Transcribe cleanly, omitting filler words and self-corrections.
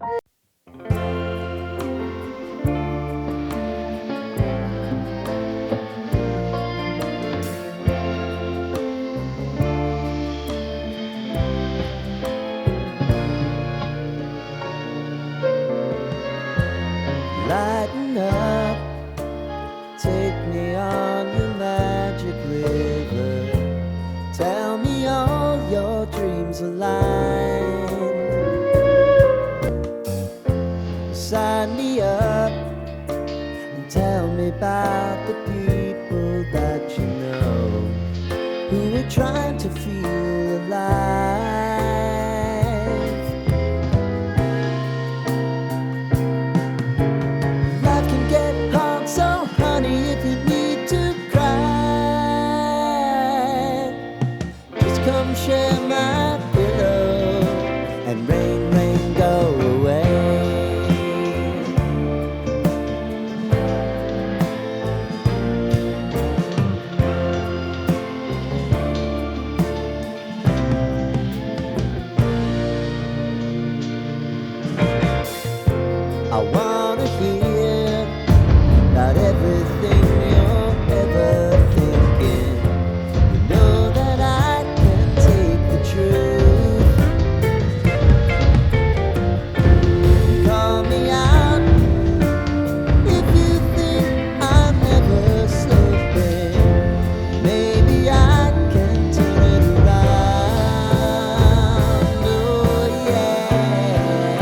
Lighten up, take me on your magic river. Tell me all your dreams align. Sign me up and tell me about the people that you know who are trying to feel alive. Life can get hard, so honey, if you need to cry, just come share my pillow and rain, rain, go away. I wanna hear about everything you're ever thinking. You know that I can take the truth. Call me out if you think I'm never sloping. Maybe I can turn it around. Oh yeah.